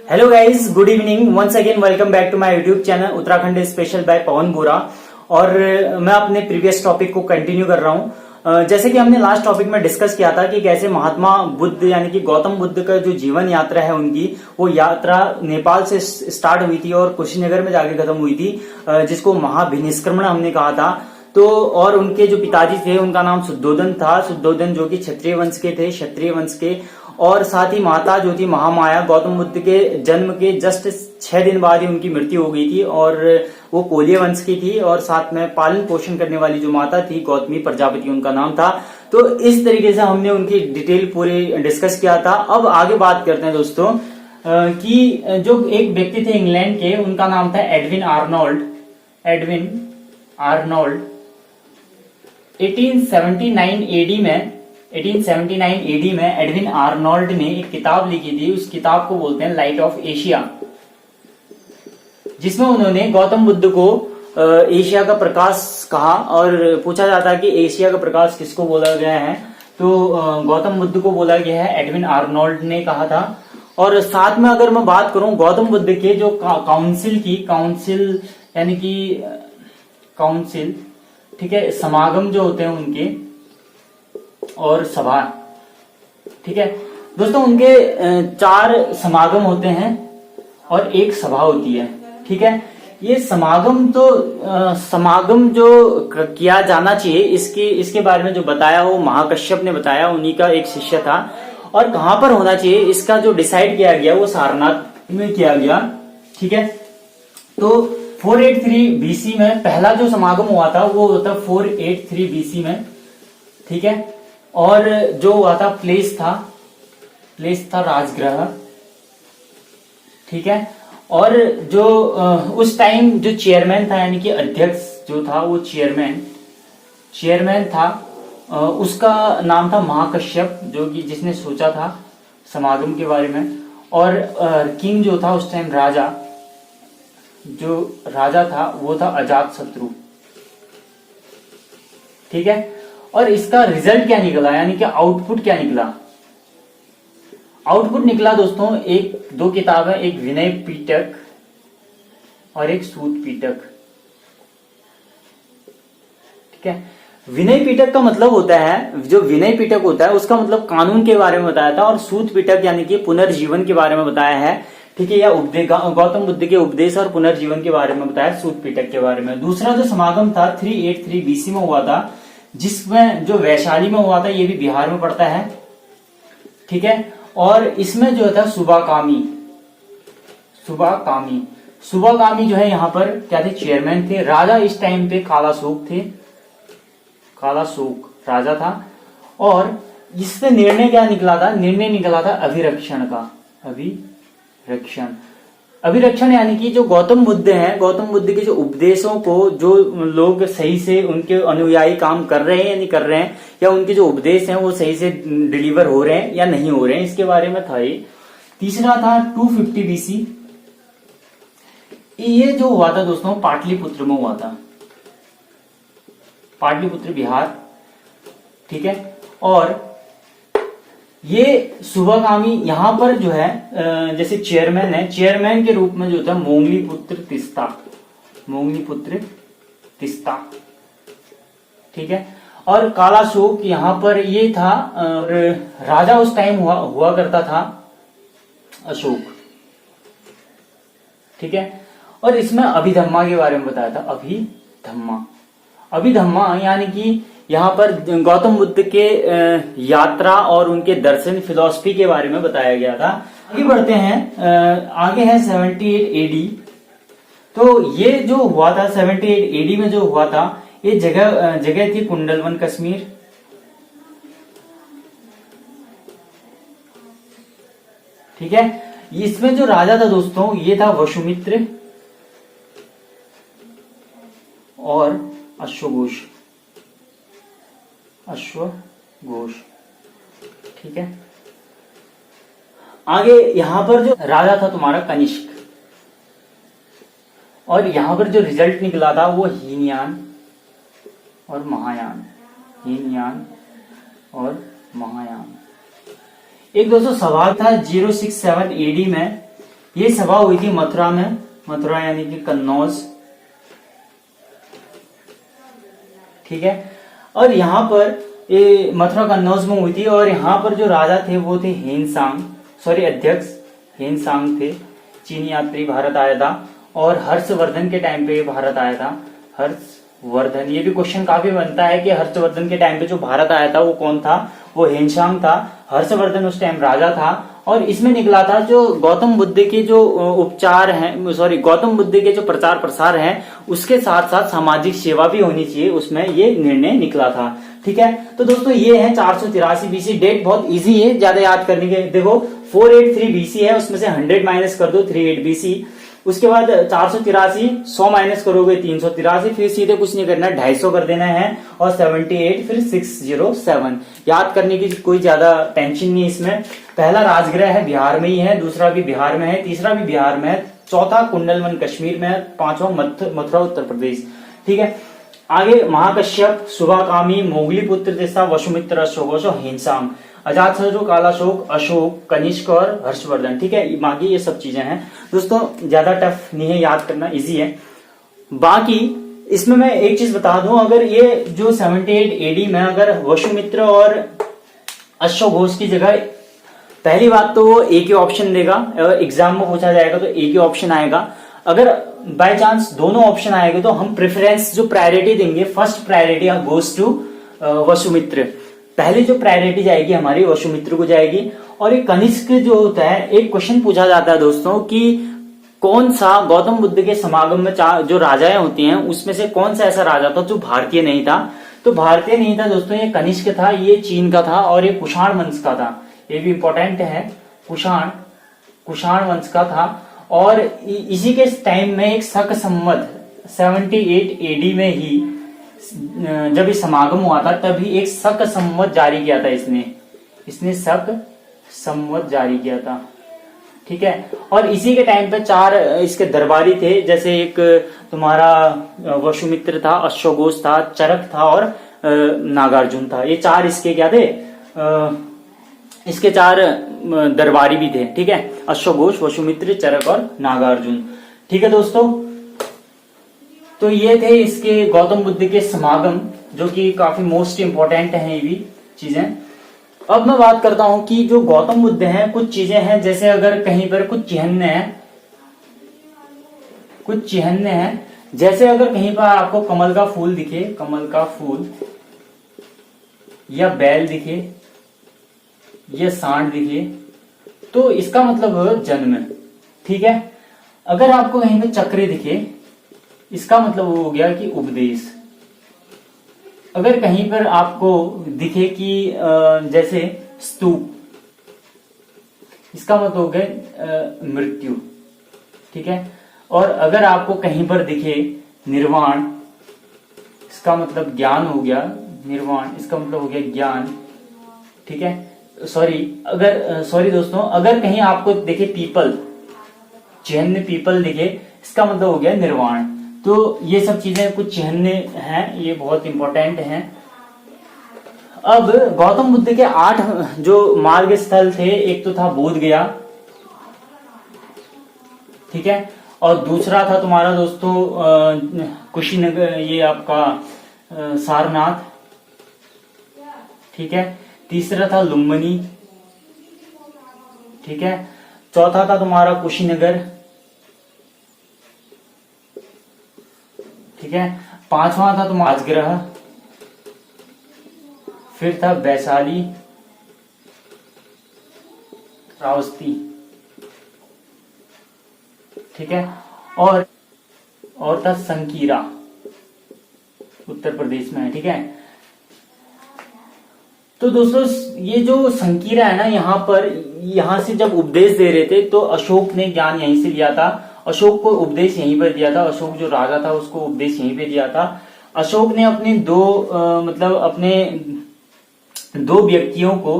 Hello guys, good evening. Once again welcome back to my YouTube channel Uttarakhand special by Pawan Bora. और मैं अपने previous topic को continue कर रहा हूं। जैसे कि हमने लास्ट टॉपिक में डिस्कस किया था कि कैसे महात्मा बुद्ध यानी कि गौतम बुद्ध का जो जीवन यात्रा है उनकी, वो यात्रा नेपाल से स्टार्ट हुई थी और कुशीनगर में जाके खत्म हुई थी, जिसको महाभिनिष्क्रमण हमने कहा था। तो और उनके जो पिताजी थे उनका नाम शुद्धोधन था, शुद्धोधन जो कि क्षत्रिय वंश के थे, क्षत्रिय वंश के। और साथ ही माता जो थी महामाया, गौतम बुद्ध के जन्म के जस्ट 6 दिन बाद ही उनकी मृत्यु हो गई थी और वो कोलिय वंश की थी। और साथ में पालन पोषण करने वाली जो माता थी गौतमी प्रजापति उनका नाम था। तो इस तरीके से हमने उनकी डिटेल पूरी डिस्कस किया था। अब आगे बात करते हैं दोस्तों कि जो एक व्यक्ति थे इंग्लैंड के, उनका नाम था Edwin Arnold. Edwin Arnold 1879 AD में एडविन आर्नोल्ड ने एक किताब लिखी थी। उस किताब को बोलते हैं लाइट ऑफ एशिया, जिसमें उन्होंने गौतम बुद्ध को एशिया का प्रकाश कहा। और पूछा जाता है कि एशिया का प्रकाश किसको बोला गया है, तो गौतम बुद्ध को बोला गया है, एडविन आर्नोल्ड ने कहा था। और साथ में अगर मैं बात करूं गौतम बुद्ध के जो काउंसिल यानी कि काउंसिल, ठीक है, समागम जो होते हैं उनके और सभा, ठीक है दोस्तों, उनके 4 समागम होते हैं और एक सभा होती है, ठीक है। ये समागम जो किया जाना चाहिए, इसके बारे में जो बताया वो महाकश्यप ने बताया, उन्हीं का एक शिष्य था। और कहां पर होना चाहिए इसका जो डिसाइड किया गया वो सारनाथ में किया गया, ठीक है। तो 483 बीसी में पहला जो समागम हुआ था वो होता 483 बीसी में, ठीक है। और जो हुआ था प्लेस था राजगृह, ठीक है। और जो उस टाइम जो चेयरमैन था यानी कि अध्यक्ष जो था वो चेयरमैन था, उसका नाम था महाकश्यप, जो कि जिसने सोचा था समागम के बारे में। और किंग जो था उस टाइम राजा था वो था अजातशत्रु, ठीक है। और इसका रिजल्ट क्या निकला यानी कि आउटपुट क्या निकला? आउटपुट निकला दोस्तों 2 किताब है, एक विनय पिटक और एक सूत पिटक, ठीक है। विनय पिटक का मतलब होता है, जो विनय पिटक होता है उसका मतलब कानून के बारे में बताया था, और सूत पिटक यानी कि पुनर्जीवन के बारे में बताया है, ठीक है। या गौतम बुद्ध के उपदेश और पुनर्जीवन के बारे में बताया सूत पिटक के बारे में। दूसरा जो समागम था 383 बीसी में हुआ था, जिसमें जो वैशाली में हुआ था, ये भी बिहार में पड़ता है, ठीक है। और इसमें जो था सुबाकामी जो है यहाँ पर क्या थे, चेयरमैन थे। राजा इस टाइम पे कालाशोक राजा था। और इससे निर्णय क्या निकला था? निर्णय निकला था अभिरक्षण का। अभिरक्षण यानी कि जो गौतम बुद्ध हैं, गौतम बुद्ध के जो उपदेशों को जो लोग सही से उनके अनुयायी काम कर रहे हैं या नहीं कर रहे हैं, या उनके जो उपदेश हैं वो सही से डिलीवर हो रहे हैं या नहीं हो रहे हैं, इसके बारे में था ये। तीसरा था 250 बीसी। ये जो हुआ था दोस्तों पाटलिपुत्र में हुआ था, पाटलिपुत्र बिहार, ठीक है। और ये सुबहगामी यहां पर जो है जैसे चेयरमैन है, चेयरमैन के रूप में जो था मोंगलीपुत्र तिस्ता, ठीक है। और कालाशोक यहां पर ये था, और राजा उस टाइम हुआ करता था अशोक, ठीक है। और इसमें अभिधम्मा के बारे में बताया था, अभिधम्मा यानी कि यहाँ पर गौतम बुद्ध के यात्रा और उनके दर्शन फिलॉसफी के बारे में बताया गया था। आगे बढ़ते हैं, आगे है 78 एडी। तो ये जो हुआ था 78 एडी में जो हुआ था, ये जगह थी कुंडलवन कश्मीर, ठीक है। इसमें जो राजा था दोस्तों ये था वसुमित्र और अश्वघोष, ठीक है। आगे यहां पर जो राजा था तुम्हारा कनिष्क, और यहां पर जो रिजल्ट निकला था वो हीनयान और महायान। एक दोस्तों सवाल था 067 एडी में ये सभा हुई थी मथुरा में, मथुरा यानी कि कन्नौज, ठीक है। और यहाँ पर ये मथुरा कन्नौज में हुई थी, और यहाँ पर जो राजा थे वो थे अध्यक्ष हेनसांग थे। चीनी यात्री भारत आया था, और हर्षवर्धन के टाइम पे भारत आया था। हर्षवर्धन, ये भी क्वेश्चन काफी बनता है कि हर्षवर्धन के टाइम पे जो भारत आया था वो कौन था, वो हेनसांग था। हर्षवर्धन उस टाइम राजा था, और इसमें निकला था जो गौतम बुद्ध के जो उपचार हैं, गौतम बुद्ध के जो प्रचार प्रसार हैं, उसके साथ साथ सामाजिक सेवा भी होनी चाहिए, उसमें ये निर्णय निकला था, ठीक है। तो दोस्तों ये है 483 बीसी। डेट बहुत इजी है, ज्यादा याद करने के। देखो 483 बीसी है, उसमें से 100 माइनस कर दो 38 बीसी। उसके बाद 483, 100 माइनस करोगे 383, फिर सीधे कुछ नहीं करना, 250 कर देना है, और 78 फिर 607। याद करने की कोई ज्यादा टेंशन नहीं इसमें। पहला राजगृह है बिहार में ही है, दूसरा भी बिहार में है, तीसरा भी बिहार में है, चौथा कुंडलवन कश्मीर में है, पांचवा मथुरा उत्तर प्रदेश, ठीक है। आगे महाकश्यप, शुभाकामी, मोगलीपुत्र जैसा, वसुमित्र, अशोक, हिंसांग, अजातशत्रु, कालाशोक, अशोक, कनिष्क और हर्षवर्धन, ठीक है। बाकी ये सब चीजें हैं दोस्तों, ज्यादा टफ नहीं है, याद करना इजी है। बाकी इसमें मैं एक चीज बता दूं, अगर ये जो 78 एडी में अगर वसुमित्र और अश्वघोष की जगह, पहली बात तो वो एक ही ऑप्शन देगा, एग्जाम में पूछा जाएगा तो एक ही ऑप्शन आएगा। अगर बाय चांस दोनों ऑप्शन आएंगे तो हम प्रेफरेंस जो प्रायोरिटी देंगे, first priority goes to Vasumitra. पहले जो प्रायोरिटी जाएगी हमारी वसुमित्र को जाएगी। और ये कनिष्क जो होता है, एक क्वेश्चन पूछा जाता है दोस्तों कि कौन सा गौतम बुद्ध के समागम में जो राजाएं होती हैं उसमें से कौन सा ऐसा राजा था जो भारतीय नहीं था। तो भारतीय नहीं था दोस्तों, ये कनिष्क था, ये चीन का था, और ये कुषाण वंश का था। ये भी इंपॉर्टेंट है, कुषाण वंश का था। और इसी के टाइम में एक शक संवत 78 एडी में ही जब ये समागम हुआ था, तभी एक शक संवत जारी किया था इसने शक संवत जारी किया था, ठीक है। और इसी के टाइम पे 4 इसके दरबारी थे, जैसे एक तुम्हारा वसुमित्र था, अश्वघोष था, चरक था और नागार्जुन था। ये 4 इसके क्या थे, इसके 4 दरबारी भी थे, ठीक है। अश्वघोष, वसुमित्र, चरक और नागार्जुन, ठीक है दोस्तों। तो ये थे इसके गौतम बुद्ध के समागम, जो कि काफी मोस्ट इंपॉर्टेंट है ये भी चीजें। अब मैं बात करता हूं कि जो गौतम बुद्ध हैं, कुछ चीजें हैं, जैसे अगर कहीं पर कुछ चिन्ह हैं, जैसे अगर कहीं पर आपको कमल का फूल दिखे, कमल का फूल, या बैल दिखे, या सांड दिखे, तो इसका मतलब है जन्म, ठीक है। अगर आपको कहीं पर चक्र दिखे, इसका मतलब वो हो गया कि उपदेश। अगर कहीं पर आपको दिखे कि जैसे स्तूप, इसका मतलब हो गया मृत्यु, ठीक है। और अगर आपको कहीं पर दिखे निर्वाण, इसका मतलब ज्ञान हो गया, निर्वाण इसका मतलब हो गया ज्ञान, ठीक है। सॉरी दोस्तों, अगर कहीं आपको दिखे पीपल, चिन्ह पीपल दिखे, इसका मतलब हो गया निर्वाण। तो ये सब चीजें कुछ चिन्ह हैं, ये बहुत इंपॉर्टेंट हैं। अब गौतम बुद्ध के 8 जो मार्ग स्थल थे, एक तो था बोध गया, ठीक है, और दूसरा था तुम्हारा दोस्तों कुशीनगर, ये आपका सारनाथ, ठीक है। तीसरा था लुम्बिनी, ठीक है। चौथा था तुम्हारा कुशीनगर, ठीक है। 5वां था तुम्हारा राजगृह, फिर था वैशाली, श्रावस्ती, ठीक है। और था संकीरा, उत्तर प्रदेश में है, ठीक है। तो दोस्तों ये जो संकीरा है ना, यहाँ से जब उपदेश दे रहे थे तो अशोक ने ज्ञान यहीं से लिया था, अशोक को उपदेश यहीं पर दिया था, अशोक जो राजा था उसको उपदेश यहीं पे दिया था। अशोक ने अपने दो व्यक्तियों को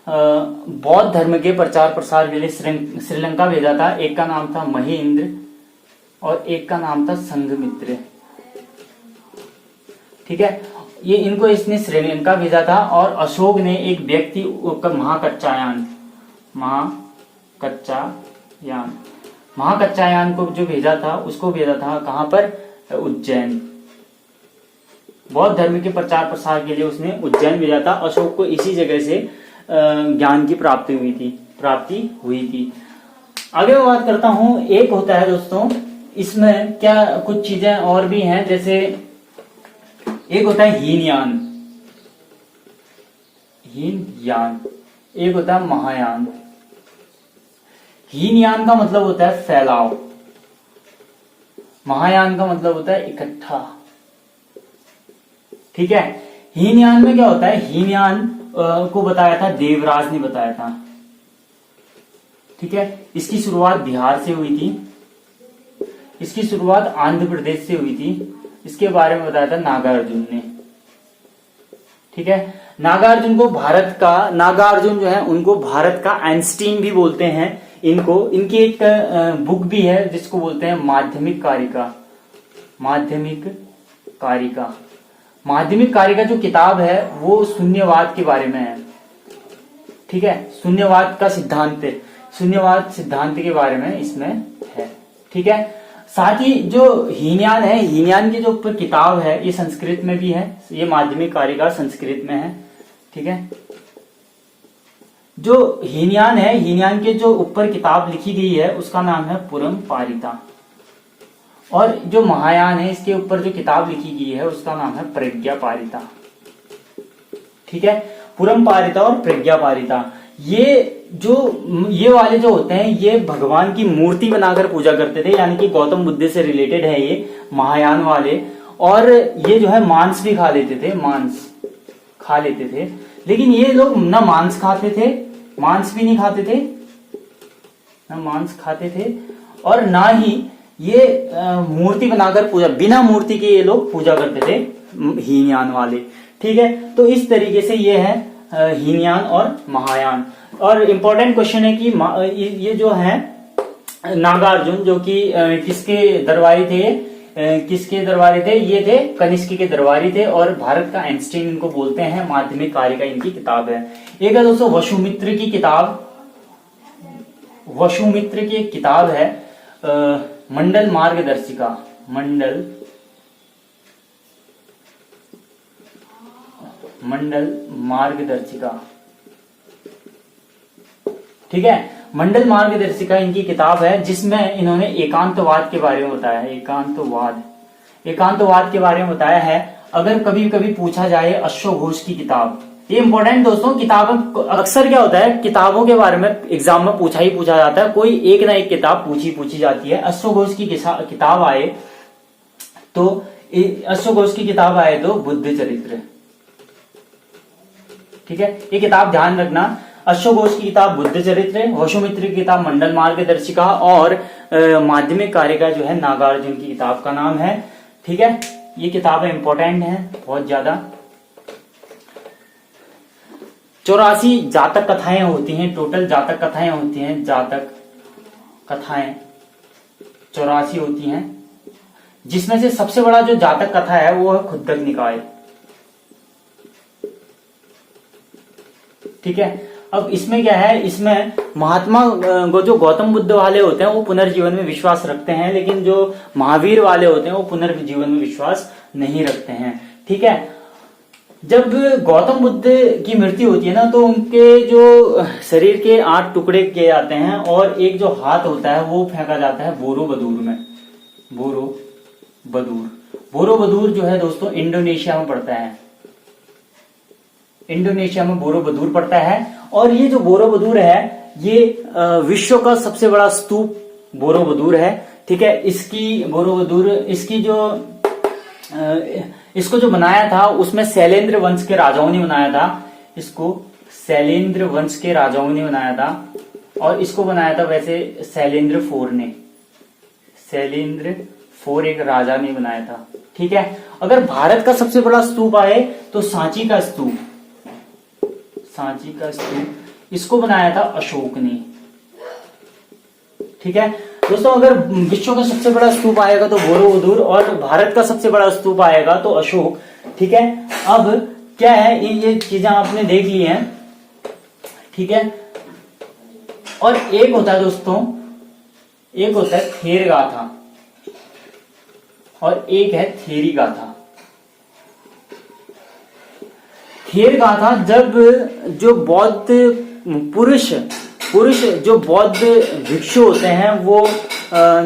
बौद्ध धर्म के प्रचार प्रसार के लिए श्रीलंका भेजा था। एक का नाम था महेंद्र और एक का नाम था संघमित्र, ठीक है। ये इनको इसने श्रीलंका भेजा था। और अशोक ने एक व्यक्ति महाकच्चायान महाकच्चायान को जो भेजा था उसको भेजा था कहां पर, उज्जैन। बौद्ध धर्म के प्रचार प्रसार के लिए उसने उज्जैन भेजा था। अशोक को इसी जगह से ज्ञान की प्राप्ति हुई थी। आगे मैं बात करता हूं, एक होता है दोस्तों इसमें क्या कुछ चीजें और भी हैं, जैसे एक होता है हीनयान, एक होता है महायान। हीनयान का मतलब होता है फैलाव, महायान का मतलब होता है इकट्ठा। ठीक है, हीनयान में क्या होता है, हीनयान को बताया था देवराज ने बताया था। ठीक है, इसकी शुरुआत बिहार से हुई थी, इसकी शुरुआत आंध्र प्रदेश से हुई थी। इसके बारे में बताया था नागार्जुन ने। ठीक है, नागार्जुन जो है उनको भारत का आइंस्टीन भी बोलते हैं। इनकी एक बुक भी है जिसको बोलते हैं माध्यमिक कारिका जो किताब है वो शून्यवाद के बारे में है। ठीक है, शून्यवाद सिद्धांत के बारे में इसमें है। ठीक है, साथ ही जो हीनयान है, हीनयान की जो ऊपर किताब है ये संस्कृत में भी है, ये माध्यमिक कारिका संस्कृत में है। ठीक है, जो हीनयान है, हीनयान के जो ऊपर किताब लिखी गई है उसका नाम है पुरम पारिता, और जो महायान है इसके ऊपर जो किताब लिखी गई है उसका नाम है प्रज्ञा पारिता। ठीक है, पुरम पारिता और प्रज्ञा पारिता, ये वाले जो होते हैं ये भगवान की मूर्ति बनाकर पूजा करते थे, यानी कि गौतम बुद्ध से रिलेटेड है ये महायान वाले। और ये जो है मांस भी खा लेते थे, लेकिन ये लोग ना मांस खाते थे, मांस भी नहीं खाते थे, ना मांस खाते थे, और ना ही ये मूर्ति बनाकर बिना मूर्ति के ये लोग पूजा करते थे, हीनयान वाले। ठीक है, तो इस तरीके से ये है हीनयान और महायान। और इम्पोर्टेंट क्वेश्चन है कि ये जो है नागार्जुन जो कि किसके दरबारी थे, ये थे कनिष्क के दरबारी थे, और भारत का आइंस्टीन इनको बोलते हैं। माध्यमिक कारिका इनकी किताब है। एक है दोस्तों वसुमित्र की किताब है मंडल मार्गदर्शिका। ठीक है, मंडल मार्गदर्शिका इनकी किताब है जिसमें इन्होंने एकांतवाद के बारे में बताया है। एकांतवाद के बारे में बताया है। अगर कभी कभी पूछा जाए अश्वघोष की किताब, ये इंपॉर्टेंट दोस्तों, किताब अक्सर क्या होता है किताबों के बारे में एग्जाम में पूछा जाता है, कोई एक ना एक किताब पूछी जाती है। अश्वघोष की किताब आए तो बुद्ध चरित्र। ठीक है, ये किताब ध्यान रखना। अश्वघोष की किताब बुद्ध चरित्र, वसुमित्र की किताब मंडल मार्गदर्शिका, और माध्यमिक कारिका जो है नागार्जुन की किताब का नाम है। ठीक है, ये किताबें इंपॉर्टेंट हैं बहुत ज्यादा। 84 जातक कथाएं होती हैं, टोटल जातक कथाएं होती हैं, 84 होती हैं, जिसमें से सबसे बड़ा जो जातक कथा है वो है खुद्दक निकाय। ठीक है, अब इसमें क्या है, इसमें महात्मा जो गौतम बुद्ध वाले होते हैं वो पुनर्जीवन में विश्वास रखते हैं, लेकिन जो महावीर वाले होते हैं वो पुनर्जीवन में विश्वास नहीं रखते हैं। ठीक है, जब गौतम बुद्ध की मृत्यु होती है ना तो उनके जो शरीर के 8 टुकड़े किए जाते हैं, और एक जो हाथ होता है वो फेंका जाता है बोरोबदूर में। बोरोबदूर जो है दोस्तों इंडोनेशिया में पड़ता है, इंडोनेशिया में बोरोबदूर पड़ता है। और ये जो बोरोबदूर है ये विश्व का सबसे बड़ा स्तूप बोरोबदूर है। ठीक है, इसको जो बनाया था उसमें शैलेंद्र वंश के राजाओं ने बनाया था। इसको शैलेंद्र वंश के राजाओं ने बनाया था, और इसको बनाया था वैसे शैलेंद्र फोर एक राजा ने बनाया था। ठीक है, अगर भारत का सबसे बड़ा स्तूप आए तो सांची का स्तूप, इसको बनाया था अशोक ने। ठीक है दोस्तों, अगर विश्व का सबसे बड़ा स्तूप आएगा तो बोरोबदूर, और भारत का सबसे बड़ा स्तूप आएगा तो अशोक। ठीक है, अब क्या है, ये चीजें आपने देख ली हैं। ठीक है, और एक होता है दोस्तों एक होता है थेर गाथा और एक है थेरी गाथा। थेर गाथा जब जो बौद्ध पुरुष जो बौद्ध भिक्षु होते हैं वो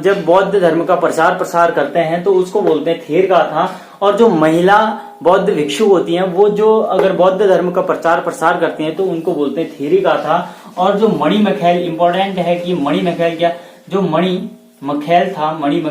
जब बौद्ध धर्म का प्रचार प्रसार करते हैं तो उसको बोलते हैं थेर गाथा। और जो महिला बौद्ध भिक्षु होती हैं वो जो अगर बौद्ध धर्म का प्रचार प्रसार करती हैं तो उनको बोलते हैं थेरी गाथा। और जो मणि मखैल, इंपॉर्टेंट है कि मणि मखैल क्या, जो मणि मखैल था, मणि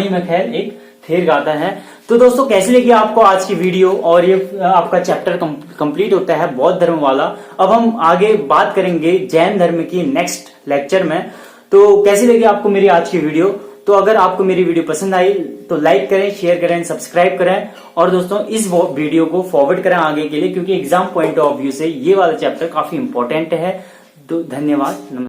मखैल एक थेर गाथा है। तो दोस्तों कैसी लगी आपको आज की वीडियो, और ये आपका चैप्टर कंप्लीट होता है बौद्ध धर्म वाला। अब हम आगे बात करेंगे जैन धर्म की नेक्स्ट लेक्चर में। तो कैसी लगी आपको मेरी आज की वीडियो? तो अगर आपको मेरी वीडियो पसंद आई तो लाइक करें, शेयर करें, सब्सक्राइब करें, और दोस्तों इस वीडियो को फॉरवर्ड करें आगे के लिए, क्योंकि एग्जाम पॉइंट ऑफ व्यू से ये वाला चैप्टर काफी इंपॉर्टेंट है। तो धन्यवाद।